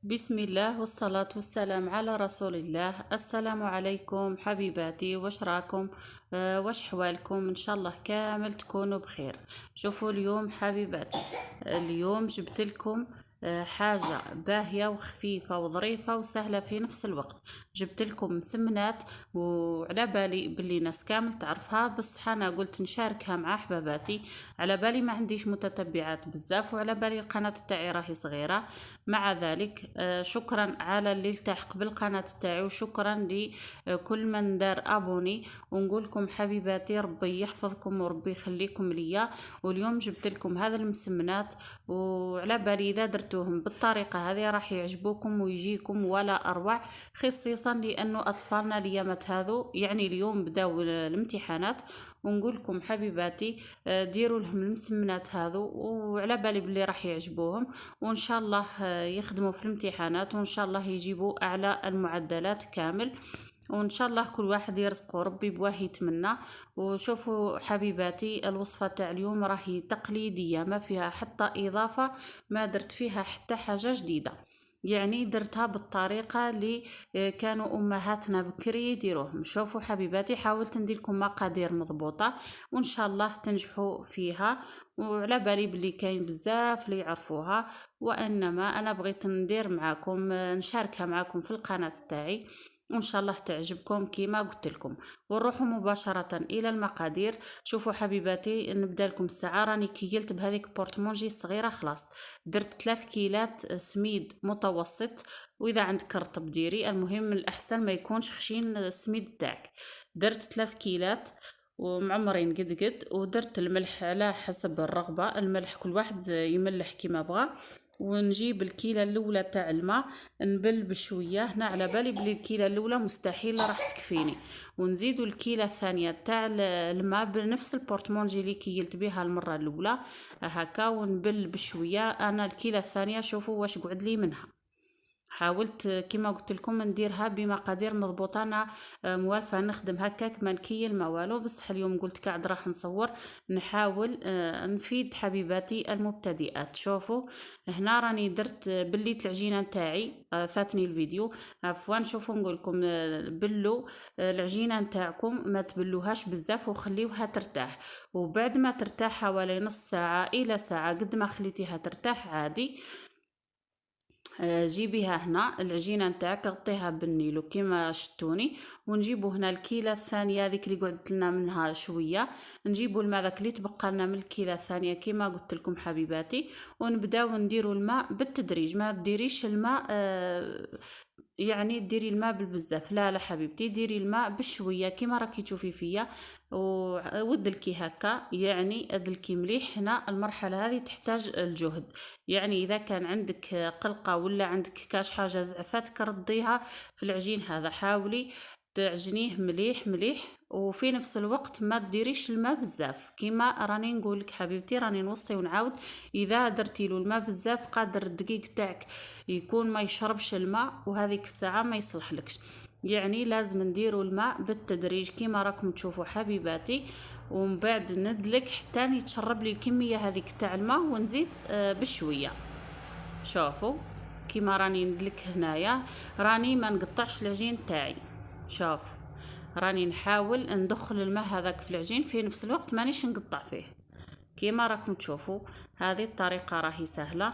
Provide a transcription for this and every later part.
بسم الله والصلاة والسلام على رسول الله. السلام عليكم حبيباتي، واش راكم؟ واش حوالكم؟ ان شاء الله كامل تكونوا بخير. شوفوا اليوم حبيباتي، اليوم جبت لكم حاجة باهية وخفيفة وظريفة وسهلة في نفس الوقت. جبت لكم مسمنات، وعلى بالي باللي ناس كامل تعرفها، بس انا قلت نشاركها مع احباباتي. على بالي ما عنديش متتبعات بزاف، وعلى بالي القناة تاعي راهي صغيرة. مع ذلك شكرا على اللي التحق بالقناة تاعي، وشكرا لكل من دار ابوني. ونقول لكم حبيباتي ربي يحفظكم وربي يخليكم ليا. واليوم جبت لكم هذا المسمنات، وعلى بالي اذا درتوهم بالطريقة هذه راح يعجبوكم ويجيكم ولا اروع، خصيصا لانه اطفالنا اليامات هذو يعني اليوم بداو الامتحانات. ونقول لكم حبيباتي ديروا لهم المسمنات هذو، وعلى بالي بلي راح يعجبوهم، وان شاء الله يخدموا في الامتحانات، وان شاء الله يجيبوا اعلى المعدلات كامل، وان شاء الله كل واحد يرزقه ربي بواه يتمنى. وشوفوا حبيباتي الوصفة تاع اليوم راهي تقليدية، ما فيها حتى اضافة، ما درت فيها حتى حاجة جديدة. يعني درتها بالطريقة اللي كانوا امهاتنا بكري يديروهم. شوفوا حبيباتي، حاولت ندير لكم مقادير مضبوطة، وان شاء الله تنجحوا فيها. وعلى بالي بلي كاين بزاف اللي يعرفوها، وانما انا بغيت ندير معاكم، نشاركها معاكم في القناة تاعي، وان شاء الله تعجبكم كيما قلت لكم. ونروحوا مباشرة الى المقادير. شوفوا حبيباتي، نبدا لكم الساعة. راني كيلت بهذيك بورتمونجي صغيرة خلاص. درت 3 كيلات سميد متوسط، واذا عندك رطب ديري، المهم الاحسن ما يكونش خشين السميد تاعك. درت 3 كيلات ومعمرين قد قد. ودرت الملح على حسب الرغبة، الملح كل واحد يملح كيما بغى. ونجيب الكيلة الاولى تاع الماء، نبل بشويه. هنا على بالي بلي الكيلة الاولى مستحيل راح تكفيني، ونزيدو الكيلة الثانية تاع الماء بنفس البورتمونجي اللي كيلت بها المرة الاولى هكا، ونبل بشويه. انا الكيلة الثانية شوفوا واش قعد لي منها. حاولت كما قلت لكم نديرها بمقادير مضبوطه. انا موالفه نخدم هكاك ما نكيل ما والو، بصح اليوم قلت قاعد راح نصور، نحاول نفيد حبيباتي المبتدئات. شوفوا هنا راني درت بليت العجينه نتاعي، فاتني الفيديو عفوا. شوفوا نقول لكم بلوا العجينه نتاعكم، ما تبلوهاش بزاف وخليوها ترتاح. وبعد ما ترتاح حوالي نص ساعه الى ساعه، قد ما خليتيها ترتاح عادي، جيبيها هنا العجينه نتاعك غطيها بالنيلو كيما شتوني. ونجيبو هنا الكيله الثانيه هذيك اللي قعدت لنا منها شويه، نجيبو الماء ذاك اللي تبقى لنا من الكيله الثانيه كيما قلت لكم حبيباتي. ونبداو نديروا الماء بالتدريج، ما ديريش الماء يعني ديري الماء بالبزاف، لا لا حبيبتي، ديري الماء بشويه كيما راكي تشوفي فيا. ودلكي هكا، يعني ادلكي مليح. هنا المرحله هذه تحتاج الجهد، يعني اذا كان عندك قلقه ولا عندك كاش حاجه زعفاتك رديها في العجين هذا. حاولي تعجنيه مليح مليح، وفي نفس الوقت ما تديريش الماء بزاف. كيما راني نقولك حبيبتي، راني نوصي ونعاود، اذا درتي له الماء بزاف قادر الدقيق تاعك يكون ما يشربش الماء، وهذيك الساعه ما يصلحلكش. يعني لازم نديروا الماء بالتدريج كيما راكم تشوفوا حبيباتي. ومن بعد ندلك حتى يتشرب لي الكميه هذيك تاع الماء، ونزيد بشويه. شوفوا كيما راني ندلك هنايا، راني ما نقطعش العجين تاعي. شوف راني نحاول ندخل الماء هذاك في العجين، في نفس الوقت مانيش نقطع فيه. كيما راكم تشوفوا هذه الطريقه راهي سهله.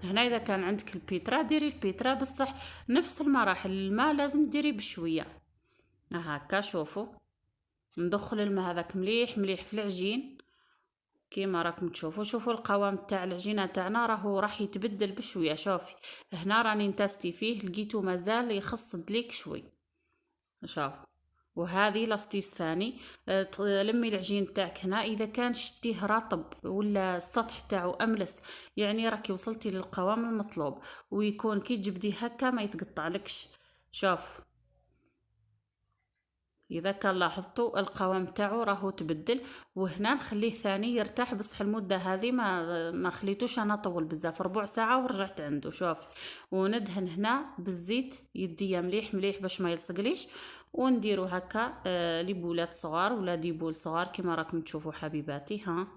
هنا اذا كان عندك البيترا ديري البيترا، بصح نفس المراحل الماء لازم ديري بشويه هكا. شوفوا ندخل الماء هذاك مليح مليح في العجين كيما راكم تشوفوا. شوفوا القوام تاع العجينه تاعنا راح يتبدل بشويه. شوفي هنا راني نتستي فيه، لقيتو مازال يخص دليك شوي. شوف، وهذه لاستيس ثاني. لمي العجين تاعك هنا، اذا كان شتيه رطب ولا السطح تاعو املس، يعني راكي وصلتي للقوام المطلوب، ويكون كي تجبديه هكا ما يتقطعلكش. شوف اذا كان لاحظتوا القوام تاعو راهو تبدل. وهنا نخليه ثاني يرتاح، بصح المده هذه ما خليتوش انا طول بزاف، ربع ساعه ورجعت عنده. شوف وندهن هنا بالزيت يديا مليح مليح باش ما يلصقليش. ونديرو هكا لي بولات صغار ولا دي بول صغار كيما راكم تشوفوا حبيباتي. ها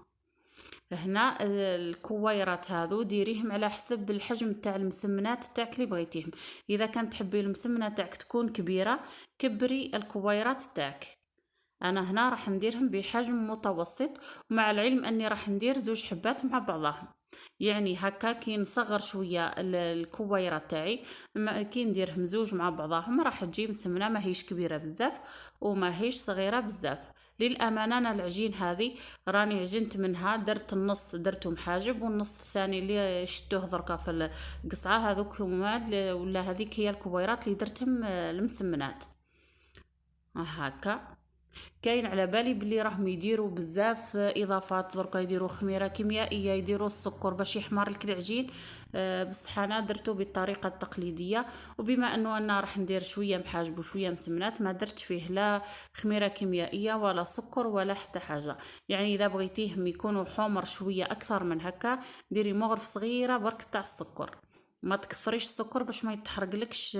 هنا الكويرات هذو ديريهم على حسب الحجم تاع المسمنات تاعك اللي بغيتيهم. اذا كانت تحبي المسمنه تاعك تكون كبيره كبري الكويرات تاعك. انا هنا راح نديرهم بحجم متوسط، ومع العلم اني راح ندير زوج حبات مع بعضهم. يعني هكا كي نصغر شويه الكويرات تاعي، كي نديرهم زوج مع بعضهم راح تجي مسمنه ما هيش كبيره بزاف وما هيش صغيره بزاف. للامانه انا العجين هذه راني عجنت منها، درت النص درته محاجب، والنص الثاني اللي شدوه دركا في القصعه هذوك هما ولا هذيك هي الكويرات اللي درتهم المسمنات هكا. كاين على بالي بلي راهم يديروا بزاف اضافات، دركا يديروا خميره كيميائيه، يديروا السكر باش يحمر لك العجين. بصح انا درتو بالطريقه التقليديه، وبما انه انا راح ندير شويه محاجب وشويه مسمنات ما درتش فيه لا خميره كيميائيه ولا سكر ولا حتى حاجه. يعني اذا بغيتيهم يكونوا حمر شويه اكثر من هكا ديري مغرف صغيره برك تاع السكر، ما تكثريش السكر باش ما يتحرقلكش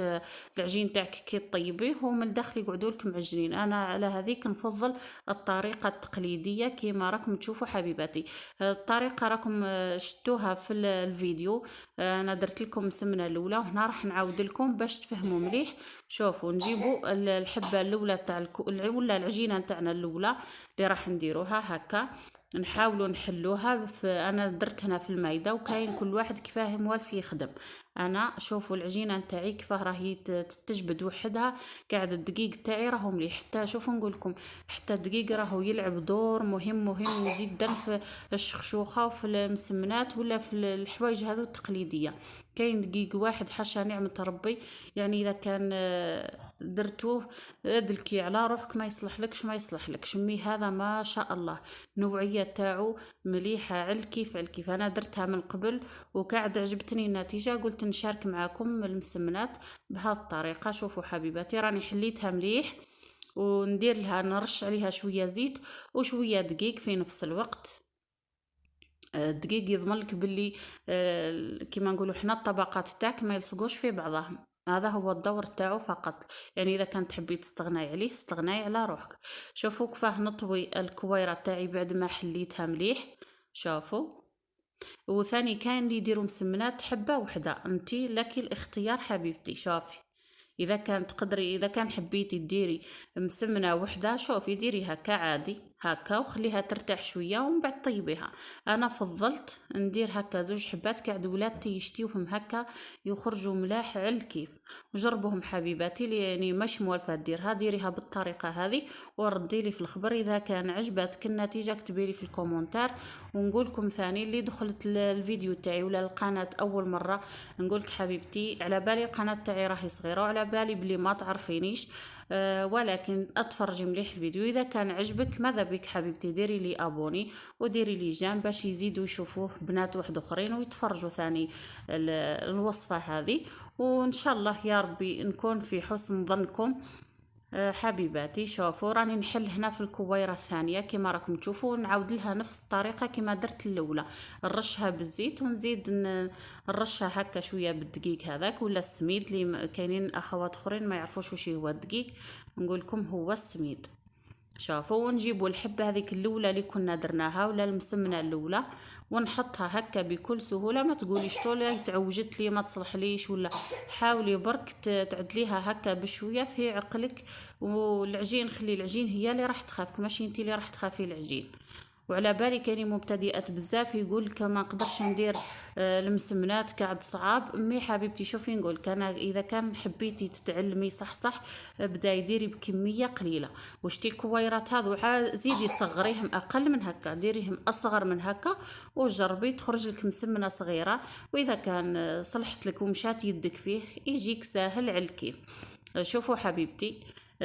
العجين تاعك كي طيبيه ومن الداخل يقعدوا لك معجنين. انا على هذيك نفضل الطريقه التقليديه كيما راكم تشوفوا حبيباتي. الطريقه راكم شفتوها في الفيديو. انا درت لكم السمنه الاولى، وهنا راح نعاود لكم باش تفهموا مليح. شوفوا نجيبوا الحبه الاولى تاع ولا العجينه تاعنا الاولى اللي راح نديروها هكا، نحاولوا نحلوها. انا درت هنا في المايده، وكاين كل واحد كيفاه موالف يخدم. انا شوفوا العجينه نتاعي كيفاه راهي تتجبد وحدها، قاعد الدقيق تاعي راهو مليح. حتى شوفوا نقول لكم حتى الدقيق راهو يلعب دور مهم جدا في الشخشوخه وفي المسمنات ولا في الحوايج هذو التقليديه. كاين دقيق واحد حاشا نعمه ربي، يعني اذا كان درتوه ادلكي على روحك ما يصلحلكش ما يصلحلكش. مي هذا ما شاء الله نوعيه تاعو مليحه على الكيف. انا درتها من قبل وقاعد عجبتني النتيجه، قلت نشارك معكم المسمنات بهذه الطريقه. شوفوا حبيباتي راني حليتها مليح، وندير لها نرش عليها شويه زيت وشويه دقيق في نفس الوقت. الدقيق يضمن لك باللي كيما نقولوا حنا الطبقات تاعك ما يلصقوش في بعضهم، هذا هو الدور تاعو فقط. يعني اذا كانت تحبي تستغناي عليه استغناي على روحك. شوفوا كيفاه نطوي الكويره تاعي بعد ما حليتها مليح. شوفوا. وثاني كاين اللي يديروا مسمنات حبه وحده، انتي لك الاختيار حبيبتي. شوفي اذا كان تقدري، اذا كان حبيتي ديري مسمنه وحده شوفي ديريها كعادي هكا وخليها ترتاح شويه ومن بعد طيبيها. انا فضلت ندير هكا زوج حبات، قاعد ولادتي يشتيوهم هكا يخرجوا ملاح على الكيف. وجربوهم حبيباتي اللي يعني مش موالفه ديرها ديريها بالطريقه هذه وردي لي في الخبر. اذا كان عجبتك النتيجه اكتبي لي في الكومنتار. ونقول لكم ثاني اللي دخلت الفيديو تاعي ولا القناه اول مره، نقولك حبيبتي على بالي القناه تاعي راهي صغيره وعلى بالي بلي ما تعرفينيش، ولكن اتفرجي مليح الفيديو. اذا كان عجبك ماذا بك حبيبتي ديري لي ابوني وديري لي جيم باش يزيدوا يشوفوه بنات واحد اخرين ويتفرجوا ثاني الوصفه هذه. وان شاء الله يا ربي نكون في حسن ظنكم حبيباتي. شوفوا راني نحل هنا في الكويره الثانيه كما راكم تشوفوا، نعاود لها نفس الطريقه كما درت الاولى، نرشها بالزيت ونزيد نرشها هكا شويه بالدقيق هذاك ولا السميد اللي كاينين اخوات اخرين ما يعرفوش وش هو الدقيق، نقول لكم هو السميد. شوفوا ونجيبوا الحبه هذيك الاولى اللي كنا درناها ولا المسمنه الاولى ونحطها هكا بكل سهوله. ما تقوليش طولي تعوجت لي ما تصلح ليش، ولا حاولي برك تعدليها هكا بشويه في عقلك. والعجين خلي العجين هي اللي راح تخافك ماشي انت اللي راح تخافي العجين. وعلى بالي كاينين مبتدئات بزاف يقول لك ما نقدرش ندير المسمنات قاعد صعاب. مي حبيبتي شوفي نقول لك انا اذا كان حبيتي تتعلمي صح بداي ديري بكميه قليله. وشتي الكويرات هذو زيدي صغريهم اقل من هكا ديريهم اصغر من هكا وجربي تخرج لك مسمنه صغيره. واذا كان صلحت لك ومشات يدك فيه يجيك ساهل على الكيف. شوفوا حبيبتي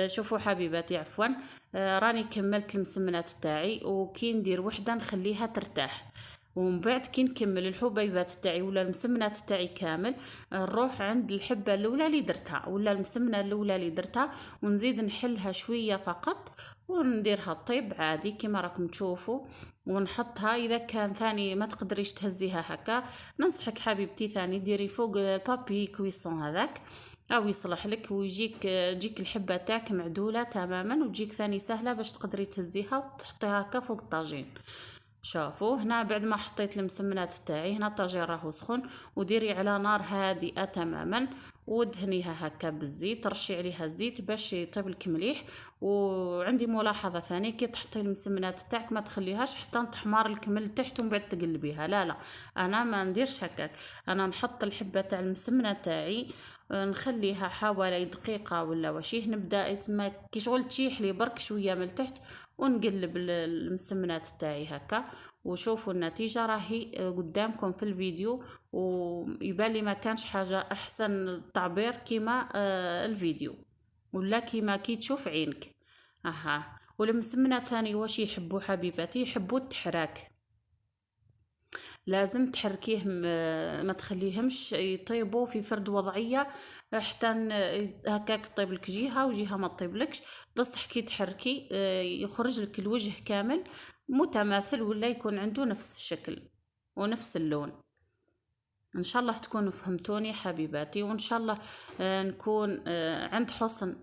شوفوا حبيباتي عفوا راني كملت المسمنات تاعي وكي ندير وحده نخليها ترتاح. ومن بعد كي نكمل الحبيبات تاعي ولا المسمنات تاعي كامل نروح عند الحبه الاولى اللي درتها ولا المسمنه الاولى اللي درتها ونزيد نحلها شويه فقط ونديرها طيب عادي كما راكم تشوفوا ونحطها. اذا كان ثاني ما تقدريش تهزيها هكا ننصحك حبيبتي ثاني ديري فوق البابي كويسون هذاك او يصلح لك ويجيك تجيك الحبه تاعك معدوله تماما وتجيك ثاني سهله باش تقدري تهزيها وتحطيها هكا فوق الطاجين. شافوا هنا بعد ما حطيت المسمنات تاعي، هنا الطاجين راهو سخون، وديري على نار هادئه تماما، ودهنيها هكا بالزيت، رشي عليها الزيت باش يطيب لك مليح. وعندي ملاحظه ثانيه، كي تحطي المسمنات تاعك ما تخليهاش حتى تحمر لك من التحت ومن بعد تقلبيها، لا لا، انا ما نديرش هكاك. انا نحط الحبه تاع المسمنه تاعي، نخليها حوالي دقيقه ولا وشيه، نبدا تما كي شغل تشيح لي برك شويه من التحت، ونقلب المسمنات تاعي هكا. وشوفوا النتيجة راهي قدامكم في الفيديو، ويبان لي ما كانش حاجة احسن التعبير كيما الفيديو، ولا كيما كي تشوف عينك. اها. والمسمنة ثاني واش يحبوا حبيباتي؟ يحبوا التحراك، لازم تحركيه، ما تخليهمش يطيبوا في فرد وضعيه حتى هكاك طيب لك جهه وجهه ما تطيبلكش. بصح كي تحركي يخرج لك الوجه كامل متماثل، ولا يكون عنده نفس الشكل ونفس اللون. ان شاء الله تكونوا فهمتوني حبيباتي، وان شاء الله نكون عند حسن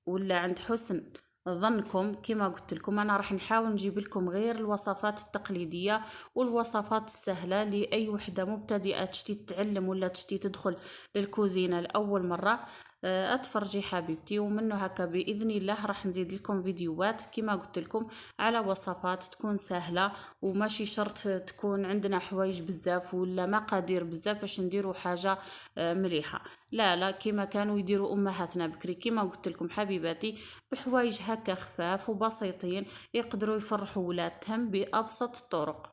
ولا عند حسن ظنكم. كما قلت لكم انا راح نحاول نجيب لكم غير الوصفات التقليديه والوصفات السهله لاي وحده مبتدئه تشتي تتعلم ولا تشتي تدخل للكوزينه لاول مره. اتفرجي حبيبتي، ومنه هكا باذن الله راح نزيد لكم فيديوهات كما قلت لكم على وصفات تكون سهله، وماشي شرط تكون عندنا حوايج بزاف ولا مقادير بزاف باش نديروا حاجه مليحه. لا لا، كما كانوا يديروا امهاتنا بكري، كما قلت لكم حبيباتي، بحوايج هكا خفاف وبسيطين يقدروا يفرحوا ولادهم بابسط الطرق.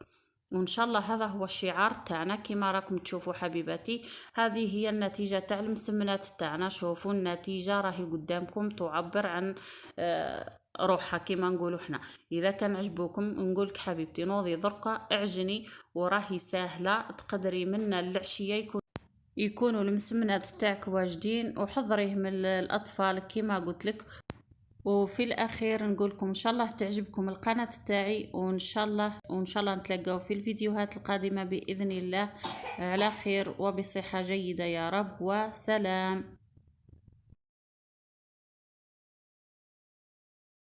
وان شاء الله هذا هو الشعار تاعنا كما راكم تشوفوا حبيباتي. هذه هي النتيجه تاع المسمنات تاعنا، شوفوا النتيجه راهي قدامكم تعبر عن روحها كما نقولوا حنا. اذا كان عجبوكم نقولك حبيبتي نوضي دركا اعجني، وراهي سهله تقدري من العشيه يكونوا المسمنات تاعك واجدين، وحضريه من الاطفال كما قلت لك. وفي الاخير نقولكم ان شاء الله تعجبكم القناه تاعي، وان شاء الله نتلاقاو في الفيديوهات القادمه باذن الله على خير وبصحه جيده يا رب، وسلام.